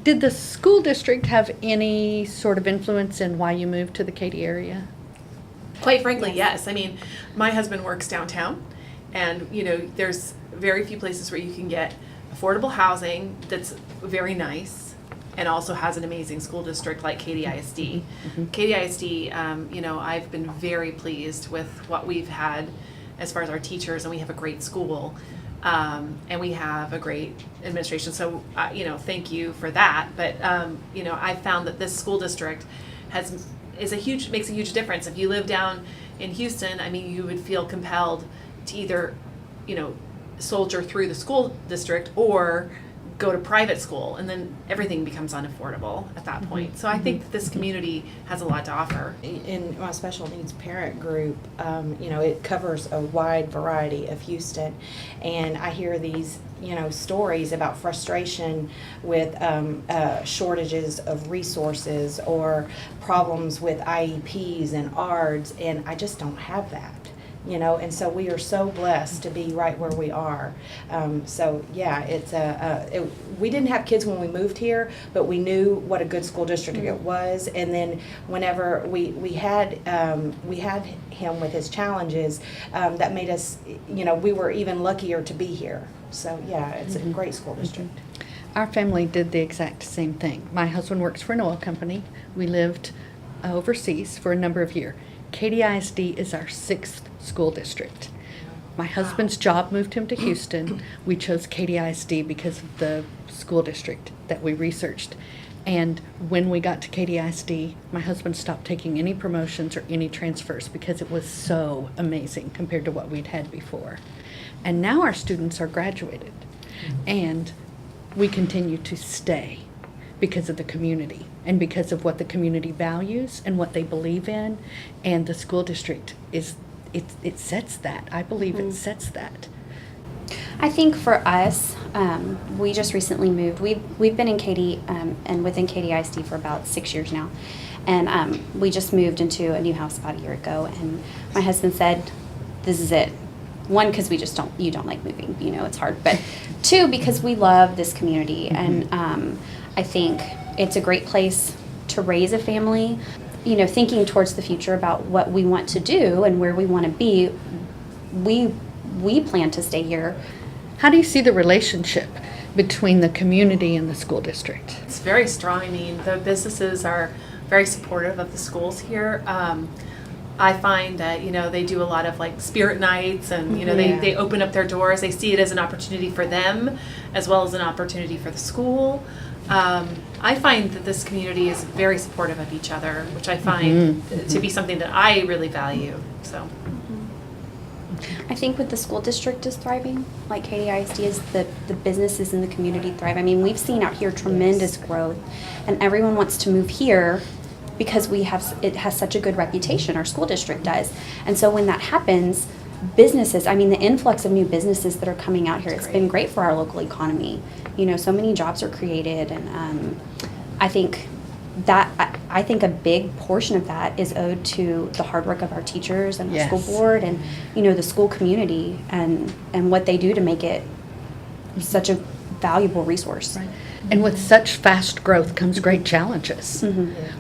Did the school district have any sort of influence in why you moved to the Katy area? Quite frankly, yes. I mean, my husband works downtown, and there's very few places where you can get affordable housing that's very nice and also has an amazing school district like Katy ISD. Mm-hmm. Katy ISD, I've been very pleased with what we've had as far as our teachers, and we have a great school, and we have a great administration. So, thank you for that. But, I found that this school district makes a huge difference. If you live down in Houston, I mean, you would feel compelled to either, soldier through the school district or go to private school, and then everything becomes unaffordable at that point. So I think that this community has a lot to offer. In my special needs parent group, it covers a wide variety of Houston, and I hear these stories about frustration with shortages of resources or problems with IEPs and ARDs, and I just don't have that. And so we are so blessed to be right where we are. So yeah, we didn't have kids when we moved here, but we knew what a good school district it was. And then whenever we had him with his challenges, that made us, we were even luckier to be here. So yeah, it's a great school district. Our family did the exact same thing. My husband works for an oil company. We lived overseas for a number of years. Katy ISD is our 6th school district. My husband's job moved him to Houston. We chose Katy ISD because of the school district that we researched. And when we got to Katy ISD, my husband stopped taking any promotions or any transfers because it was so amazing compared to what we'd had before. And now our students are graduated, and we continue to stay because of the community and because of what the community values and what they believe in. And the school district it sets that. I believe it sets that. I think for us, we just recently moved. We've been in Katy and within Katy ISD for about 6 years now, and we just moved into a new house about a year ago. And my husband said, "This is it." One, because you don't like moving. It's hard. But 2, because we love this community, and I think it's a great place to raise a family. Thinking towards the future about what we want to do and where we want to be, we plan to stay here. How do you see the relationship between the community and the school district? It's very strong. I mean, the businesses are very supportive of the schools here. I find that, they do a lot of like spirit nights, and, they open up their doors. They see it as an opportunity for them as well as an opportunity for the school. I find that this community is very supportive of each other, which I find to be something that I really value. So, I think with the school district is thriving, like Katy ISD is, the businesses in the community thrive. I mean, we've seen out here tremendous growth, and everyone wants to move here because it has such a good reputation, our school district does. And so when that happens, businesses, the influx of new businesses that are coming out here, it's been great for our local economy. So many jobs are created, and I think a big portion of that is owed to the hard work of our teachers and our school board and, the school community and what they do to make it such a valuable resource. Right. And with such fast growth comes great challenges,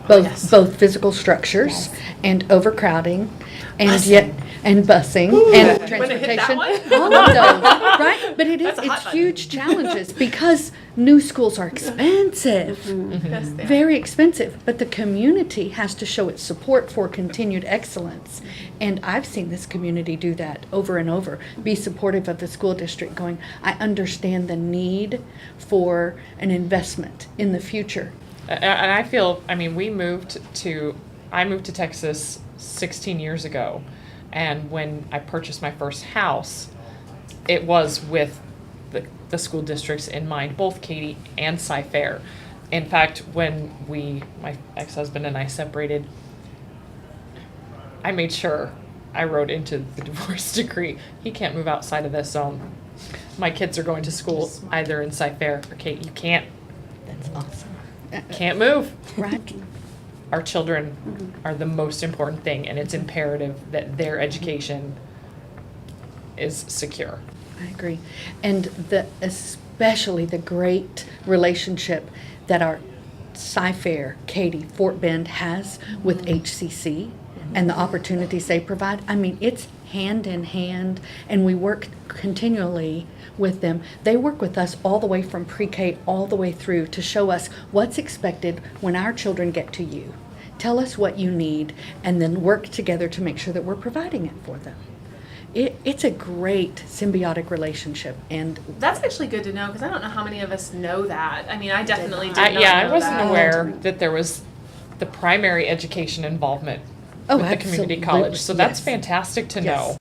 both physical structures and overcrowding, and busing and transportation. All of those, right? But it's huge challenges because new schools are expensive, very expensive. But the community has to show its support for continued excellence, and I've seen this community do that over and over. Be supportive of the school district, going, I understand the need for an investment in the future. And I feel, I moved to Texas 16 years ago, and when I purchased my first house, it was with the school districts in mind, both Katy and Cy-Fair. In fact, when my ex-husband and I separated, I made sure I wrote into the divorce decree, he can't move outside of this zone. My kids are going to school either in Cy-Fair or Katy. You can't. That's awesome. Can't move. Right. Our children are the most important thing, and it's imperative that their education is secure. I agree. And especially the great relationship that our Sci-Fair, Katy, Fort Bend has with HCC and the opportunities they provide. I mean, it's hand in hand, and we work continually with them. They work with us all the way from pre-K all the way through to show us what's expected when our children get to you. Tell us what you need, and then work together to make sure that we're providing it for them. It's a great symbiotic relationship, and That's actually good to know, because I don't know how many of us know that. I mean, I definitely did I, not yeah, I know wasn't that. aware that there was the primary education involvement Oh, with the community absolutely. college. So that's Yes. fantastic to Yes. know.